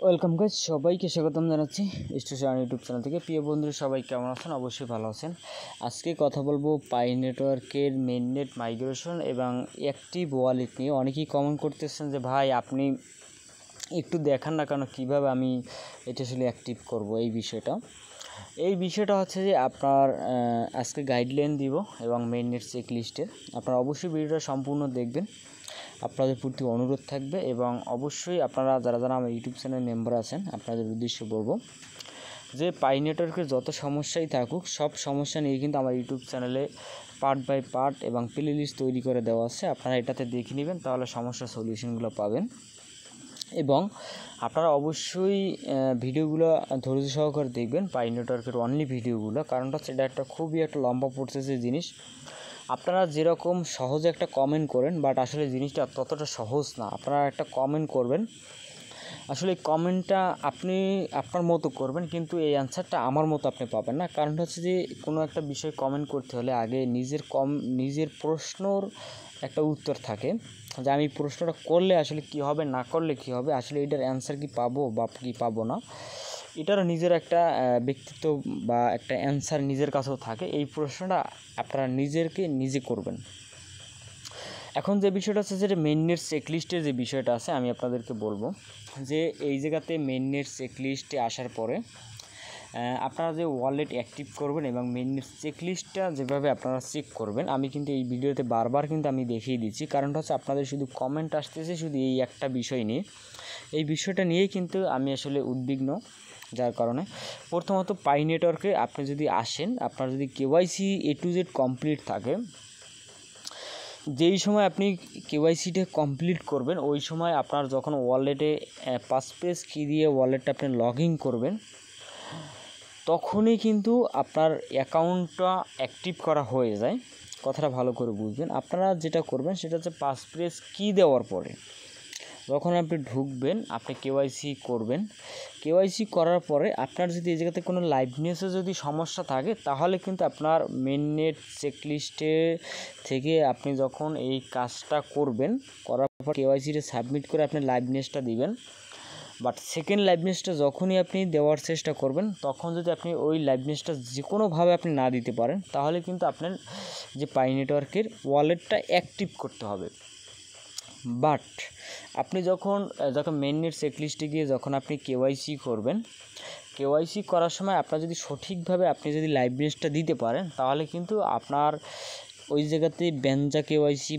Welcome guys, সবাইকে স্বাগতম জানাচ্ছি স্টেশন ইউটিউব চ্যানেল থেকে। প্রিয় বন্ধুরা, সবাই কেমন আছেন? অবশ্যই ভালো আছেন। আজকে কথা বলবো পাই নেটওয়ার্কের মেইননেট মাইগ্রেশন এবং অ্যাক্টিভ ওয়ালেট নিয়ে। অনেকেই কমেন্ট করতেছেন যে ভাই আপনি একটু দেখান না কেন কীভাবে আমি এটা আসলে অ্যাক্টিভ করব। এই বিষয়টা হচ্ছে যে আপনার আজকে গাইডলাইন দিব এবং মেইননেট চেক লিস্টের। আপনারা অবশ্যই ভিডিওটা সম্পূর্ণ দেখবেন, আপনাদের প্রতি অনুরোধ থাকবে। এবং অবশ্যই আপনারা যারা আমার ইউটিউব চ্যানেল মেম্বার আছেন, আপনাদের উদ্দেশ্যে বলবো যে পাই নেটওয়ার্কের যত সমস্যাই থাকুক, সব সমস্যা নিয়ে কিন্তু আমার ইউটিউব চ্যানেলে পার্ট বাই পার্ট এবং প্লে লিস্ট তৈরি করে দেওয়া আছে। আপনারা এটাতে দেখে নেবেন, তাহলে সমস্যার সলিউশনগুলো পাবেন। এবং আপনারা অবশ্যই ভিডিওগুলো ধৈর্য সহকারে দেখবেন, পাই নেটওয়ার্কের অনলি ভিডিওগুলো। কারণটা হচ্ছে এটা একটা খুবই একটা লম্বা প্রসেসের জিনিস। আপনারা যেরকম সহজে একটা কমেন্ট করেন, বাট আসলে জিনিসটা ততটা সহজ না। আপনারা একটা কমেন্ট করবেন, আসলে কমেন্টটা আপনি আপনার মতো করবেন, কিন্তু এই অ্যান্সারটা আমার মতো আপনি পাবেন না। কারণটা হচ্ছে যে কোনো একটা বিষয় কমেন্ট করতে হলে আগে নিজের প্রশ্নর একটা উত্তর থাকে, যে আমি প্রশ্নটা করলে আসলে কী হবে, না করলে কী হবে, আসলে এটার অ্যান্সার কি পাবো বা কি পাবো না, এটারও নিজের একটা ব্যক্তিত্ব বা একটা অ্যান্সার নিজের কাছেও থাকে। এই প্রশ্নটা আপনারা নিজে করবেন। এখন যে বিষয়টা আছে, যে মেইননেট চেকলিস্টের যে বিষয়টা আছে, আমি আপনাদেরকে বলবো যে এই জায়গাতে মেইননেট চেকলিস্টে আসার পরে আপনারা যে ওয়ালেট অ্যাক্টিভ করবেন এবং মেইননেট চেকলিস্টটা যেভাবে আপনারা চেক করবেন, আমি কিন্তু এই ভিডিওতে বারবার কিন্তু আমি দেখিয়ে দিচ্ছি। কারণটা হচ্ছে আপনাদের শুধু কমেন্ট আসতেছে শুধু এই একটা বিষয় নিয়ে। এই বিষয়টা নিয়েই কিন্তু আমি আসলে উদ্বিগ্ন। যার কারণে প্রথমত পাই নেটওয়ার্কে আপনি যদি আসেন, আপনার যদি KYC A to Z complete থাকে, যেই সময় আপনি কেওয়াইসিটা কমপ্লিট করবেন, ওই সময় আপনার যখন ওয়ালেটে পাসপেস কি দিয়ে ওয়ালেটটা আপনি লগ ইন করবেন, তখনই কিন্তু আপনার অ্যাকাউন্টটা অ্যাক্টিভ করা হয়ে যায়। কথাটা ভালো করে বুঝবেন। আপনারা যেটা করবেন সেটা হচ্ছে পাসপ্রেস কি দেওয়ার পরে যখন আপনি ঢুকবেন, আপনি কেওয়াইসি করবেন। কেওয়াইসি করার পরে আপনার যদি এই জায়গাতে কোনো লাইভনেসে যদি সমস্যা থাকে, তাহলে কিন্তু আপনার মেইননেট চেকলিস্টে থেকে আপনি যখন এই কাজটা করবেন, করার পর কেওয়াইসিটা সাবমিট করে আপনি লাইভনেসটা দিবেন। বাট সেকেন্ড লাইভনেসটা যখনই আপনি দেওয়ার চেষ্টা করবেন, তখন যদি আপনি ওই লাইভনেসটা যে কোনোভাবে আপনি না দিতে পারেন, তাহলে কিন্তু আপনার যে পাই নেটওয়ার্কের ওয়ালেটটা অ্যাক্টিভ করতে হবে। বাট আপনি যখন মেইননেট চেকলিস্টে গিয়ে যখন আপনি কেওয়াইসি করবেন, কেওয়াইসি করার সময় আপনার যদি সঠিকভাবে আপনি যদি লাইভনেসটা দিতে পারেন, তাহলে কিন্তু আপনার ওই জায়গাতে ব্যানজা কেওয়াইসি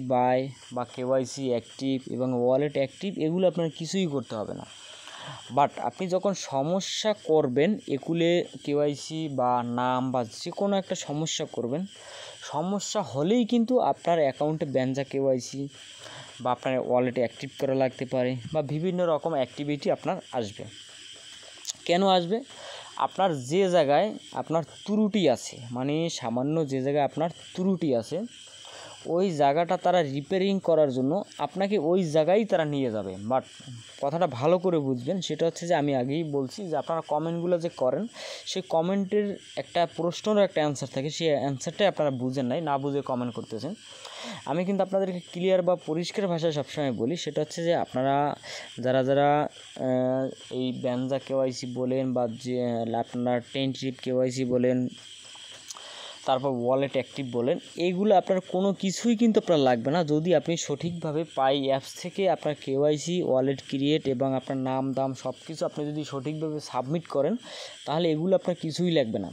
বা কেওয়াইসি অ্যাক্টিভ এবং ওয়ালেট অ্যাক্টিভ এগুলো আপনার কিছুই করতে হবে না। বাট আপনি যখন সমস্যা করবেন, একুলে কেওয়াইসি বা নাম বা যে কোনো একটা সমস্যা করবেন, সমস্যা হলেই কিন্তু আপনার অ্যাকাউন্টে ব্যানজা কেওয়াইসি বা আপনার ওয়ালেটে অ্যাক্টিভ করা লাগতে পারে, বা বিভিন্ন রকম অ্যাক্টিভিটি আপনার আসবে। কেন আসবে? আপনার যে জায়গায় আপনার ত্রুটি আছে, মানে সামান্য যে জায়গায় আপনার ত্রুটি আছে, ওই জায়গাটা তারা রিপেয়ারিং করার জন্য আপনাকে ওই জায়গায় তারা নিয়ে যাবে। বাট কথাটা ভালো করে বুঝবেন, সেটা হচ্ছে যে আমি আগেই বলছি যে আপনারা কমেন্টগুলো যে করেন, সেই কমেন্টের একটা প্রশ্নের একটা অ্যান্সার থাকে, সেই অ্যান্সারটাই আপনারা বুঝেন নাই, না বুঝে কমেন্ট করতেছেন। আমি কিন্তু আপনাদেরকে ক্লিয়ার বা পরিষ্কার ভাষায় সবসময় বলি, সেটা হচ্ছে যে আপনারা যারা এই ব্যানজা কেওয়াইসি বলেন বা যে আপনারা টেন্ট্রিপ কেওয়াইসি বলেন, তারপর ওয়ালেট অ্যাক্টিভ বলেন, এইগুলো আপনার কোনো কিছুই কিন্তু আপনার লাগবে না। যদি আপনি সঠিকভাবে পাই অ্যাপস থেকে আপনার কেওয়াইসি ওয়ালেট ক্রিয়েট এবং আপনার নাম দাম সব কিছু আপনি যদি সঠিকভাবে সাবমিট করেন, তাহলে এগুলো আপনার কিছুই লাগবে না।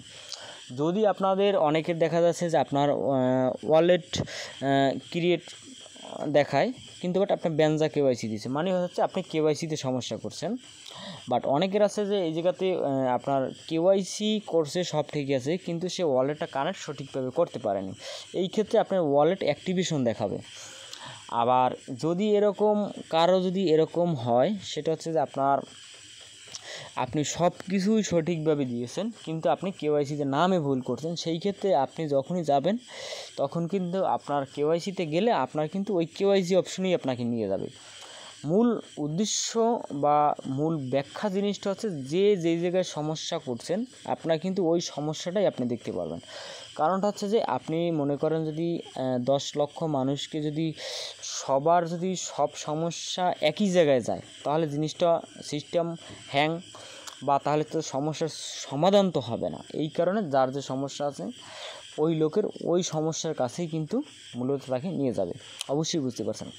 যদি আপনাদের অনেকের দেখা যাচ্ছে যে আপনার ওয়ালেট ক্রিয়েট দেখায়, কিন্তু বাট আপনার ব্যানজা কেওয়াইসি দিয়েছে, মানে হচ্ছে আপনি কেওয়াইসিতে সমস্যা করছেন। বাট অনেকের আছে যে এই জায়গাতে আপনার কেওয়াইসি করছে, সব ঠিকই আছে, কিন্তু সে ওয়ালেটটা কানেক্ট সঠিকভাবে করতে পারেনি। এই ক্ষেত্রে আপনার ওয়ালেট অ্যাক্টিভেশন দেখাবে। আবার যদি কারো যদি এরকম হয়, সেটা হচ্ছে যে আপনি সব কিছুই সঠিকভাবে দিয়েছেন, কিন্তু আপনি কেওয়াইসিতে নামে ভুল করছেন। সেই ক্ষেত্রে আপনি যখনই যাবেন, তখন কিন্তু আপনার কেওয়াইসিতে গেলে আপনার কিন্তু ওই কেওয়াইসি অপশনেই আপনাকে নিয়ে যাবে। মূল উদ্দেশ্য বা মূল ব্যাখ্যা জিনিসটা হচ্ছে যেই জায়গায় সমস্যা করছেন আপনার কিন্তু ওই সমস্যাটাই আপনি দেখতে পারবেন। কারণটা হচ্ছে যে আপনি মনে করেন যদি 10 লক্ষ মানুষকে যদি সবার যদি সব সমস্যা একই জায়গায় যায় তাহলে জিনিসটা সিস্টেম হ্যাং বা তাহলে তো সমস্যার সমাধান তো হবে না। এই কারণে যার যে সমস্যা আছে ওই লোকের ওই সমস্যার কাছেই কিন্তু মূলত তাকে নিয়ে যাবে। অবশ্যই বুঝতে পারছেন।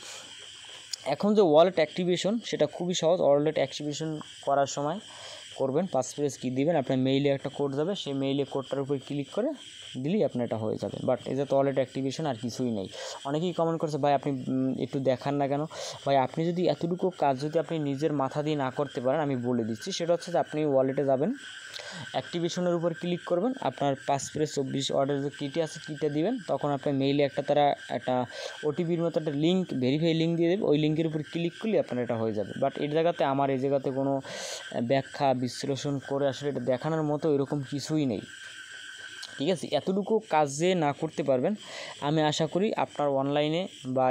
এখন যে ওয়ালেট অ্যাক্টিভেশন সেটা খুবই সহজ। ওয়ালেট অ্যাক্টিভেশন করার সময় করবেন পাসপ্রেস কি দিবেন, আপনার মেইলে একটা কোড যাবে, সেই মেইলে কোডটার উপর ক্লিক করে দিলেই আপনার এটা হয়ে যাবে। বাট এই যে ওয়ালেট অ্যাক্টিভেশন আর কিছুই নেই। অনেকেই কমেন্ট করছে ভাই আপনি একটু দেখান না কেন। ভাই আপনি যদি এতটুকু কাজ যদি আপনি নিজের মাথা দিয়ে না করতে পারেন আমি বলে দিচ্ছি, সেটা হচ্ছে যে আপনি ওয়ালেটে যাবেন, অ্যাক্টিভেশনের উপর ক্লিক করবেন, আপনার পাসপ্রেস 24 অর্ডার যে কিটি আছে কিটা দিবেন, তখন আপনার মেইলে তারা একটা ওটিপির মতো একটা লিঙ্ক ভেরিফাই লিঙ্ক দিয়ে দেবে, ওই লিঙ্কের উপর ক্লিক করলে আপনার এটা হয়ে যাবে। বাট এই জায়গাতে আমার এই জায়গাতে কোনো ব্যাখ্যা বিশ্লেষণ করে আসলে এটা দেখানোর মতো এরকম কিছুই নেই, ঠিক আছে। এতটুকু কাজ যে না করতে পারবেন আমি আশা করি আপনার অনলাইনে বা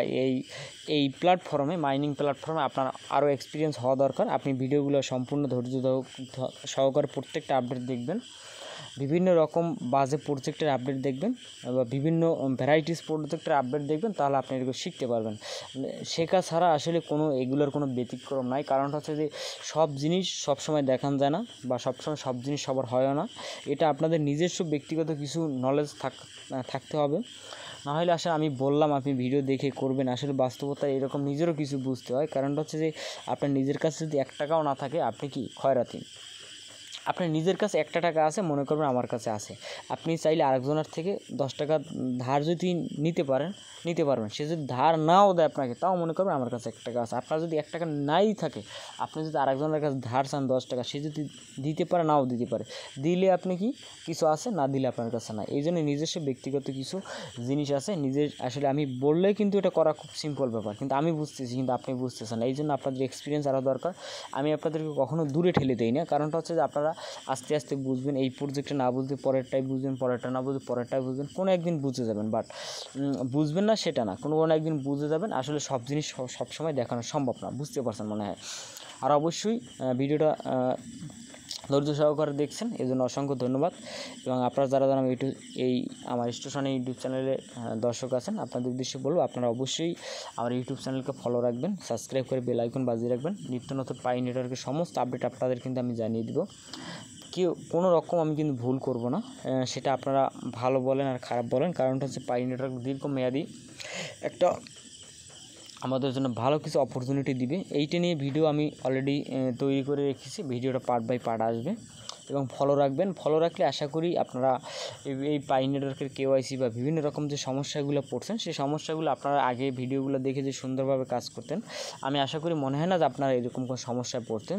এই প্ল্যাটফর্মে মাইনিং প্ল্যাটফর্মে আপনার আরও এক্সপিরিয়েন্স হওয়া দরকার। আপনি ভিডিওগুলো সম্পূর্ণ ধৈর্য সহকারে প্রত্যেকটা আপডেট দেখবেন, বিভিন্ন রকম বাজে প্রজেক্টের আপডেট দেখবেন বা বিভিন্ন ভ্যারাইটিস প্রজেক্টের আপডেট দেখবেন, তাহলে আপনি এগুলো শিখতে পারবেন। শেখা ছাড়া আসলে এগুলোর কোনো ব্যতিক্রম নাই। কারণটা হচ্ছে যে সব জিনিস সবসময় দেখান যায় না বা সবসময় সব জিনিস সবার হয়ও না। এটা আপনাদের নিজস্ব ব্যক্তিগত কিছু নলেজ থাকতে হবে। না হলে আসলে আমি বললাম আপনি ভিডিও দেখে করবেন, আসলে বাস্তবতায় এরকম নিজেরও কিছু বুঝতে হয়। কারণটা হচ্ছে যে আপনার নিজের কাছে যদি 1 টাকাও না থাকে আপনি কি খয়রাতি। আপনার নিজের কাছে 1 টাকা আছে, মনে করবেন আমার কাছে আছে, আপনি চাইলে আরেকজনের থেকে 10 টাকা ধার যদি নিতে পারবেন। সে যদি ধার নাও দেয় আপনাকে, তাও মনে করবেন আমার কাছে 1 টাকা আছে। আপনার যদি 1 টাকা নাই থাকে, আপনি যদি আরেকজনের কাছে ধার চান 10 টাকা, সে যদি দিতে পারে নাও দিতে পারে, দিলে আপনি কি কিছু আছে, না দিলে আপনার কাছে না। এই জন্য নিজস্ব ব্যক্তিগত কিছু জিনিস আছে আসলে আমি বললে কিন্তু এটা করা খুব সিম্পল ব্যাপার, কিন্তু আমি বুঝতেছি কিন্তু আপনি বুঝতেছেন না। এই জন্য আপনাদের এক্সপিরিয়েন্স আরও দরকার। আমি আপনাদেরকে কখনো দূরে ঠেলে দেই না, কারণটা হচ্ছে যে আপনারা আস্তে আস্তে বুঝবেন। এই প্রজেক্টটা না বুঝতে পরেরটাই বুঝবেন, পরেরটা না বুঝতে পরেরটাই বুঝবেন, কোনো একদিন বুঝে যাবেন। বাট বুঝবেন না সেটা না, কোনো একদিন বুঝে যাবেন। আসলে সব জিনিস সবসময় দেখানো সম্ভব না, বুঝতে পারছেন মনে হয়। আর অবশ্যই ভিডিওটা ধৈর্য সহকারে দেখছেন, এই জন্য অসংখ্য ধন্যবাদ। এবং আপনারা যারা আমার স্টেশনে ইউটিউব চ্যানেলে দর্শক আছেন, আপনাদের উদ্দেশ্যে বলবো আপনারা অবশ্যই আমার ইউটিউব চ্যানেলকে ফলো রাখবেন, সাবস্ক্রাইব করে বেল আইকন বাজিয়ে রাখবেন। নিত্য নতুন পাই নেটওয়ার্কের সমস্ত আপডেট আপনাদের কিন্তু আমি জানিয়ে দিব। কোনো রকম আমি কিন্তু ভুল করব না, সেটা আপনারা ভালো বলেন আর খারাপ বলেন। কারণটা হচ্ছে পাই নেটওয়ার্ক দীর্ঘমেয়াদী একটা আমাদের জন্য ভালো কিছু অপরচুনিটি দিবে। এইটা নিয়ে ভিডিও আমি অলরেডি তৈরি করে রেখেছি, ভিডিওটা পার্ট বাই পার্ট আসবে। এবং ফলো রাখবেন, ফলো রাখলে আশা করি আপনারা এই পাই নেটওয়ার্কের কেওয়াইসি বা বিভিন্ন রকম যে সমস্যাগুলো পড়ছেন সেই সমস্যাগুলো আপনারা আগে ভিডিওগুলো দেখে যে সুন্দরভাবে কাজ করতেন, আমি আশা করি মনে হয় না যে আপনারা এরকম কোনো সমস্যায় পড়তেন।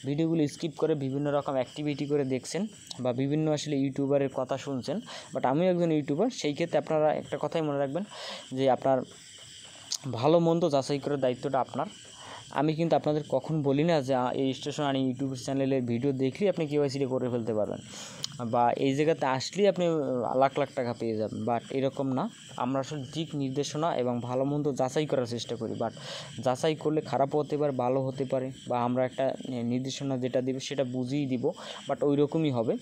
ভিডিওগুলো স্কিপ করে বিভিন্ন রকম অ্যাক্টিভিটি করে দেখছেন বা বিভিন্ন আসলে ইউটিউবারের কথা শুনছেন। বাট আমিও একজন ইউটিউবার, সেই ক্ষেত্রে আপনারা একটা কথাই মনে রাখবেন যে আপনার ভালো মন্দ যাচাই করার দায়িত্বটা আপনার। আমি কিন্তু আপনাদের কখন বলি না যে এই স্টেশন আর ইউটিউব চ্যানেলের ভিডিও দেখলেই আপনি কেওয়াইসিটা করে ফেলতে পারবেন বা এই জায়গাতে আসলেই আপনি লাখ লাখ টাকা পেয়ে যাবেন। বাট এরকম না, আমরা আসলে দিক নির্দেশনা এবং ভালো মন্দ যাচাই করার চেষ্টা করি। বাট যাচাই করলে খারাপও হতে পারে, ভালো হতে পারে, বা আমরা একটা নির্দেশনা যেটা দেবে সেটা বুঝিয়ে দিব, বাট ওই রকমই হবে।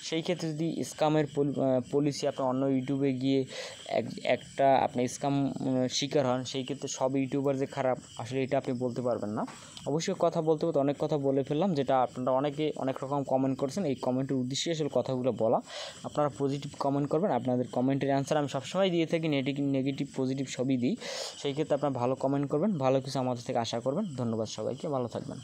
সেই ক্ষেত্রে যদি স্ক্যামের পলিসি আপনার অন্য ইউটিউবে গিয়ে একটা আপনি স্ক্যাম শিকার হন, সেই ক্ষেত্রে সব ইউটিউবার যে খারাপ আসলে এটা আপনি বলতে পারবেন না। অবশ্যই কথা বলতে অনেক কথা বলে ফেললাম, যেটা আপনারা অনেক রকম কমেন্ট করছেন। এই কমেন্টের উদ্দেশ্যে আসলে কথাগুলো বলা। আপনারা পজিটিভ কমেন্ট করবেন, আপনাদের কমেন্টের অ্যান্সার আমি সবসময় দিয়ে থাকি, নেগেটিভ পজিটিভ সবই দিই। সেই ক্ষেত্রে আপনারা ভালো কমেন্ট করবেন, ভালো কিছু আমাদের থেকে আশা করবেন। ধন্যবাদ সবাইকে, ভালো থাকবেন।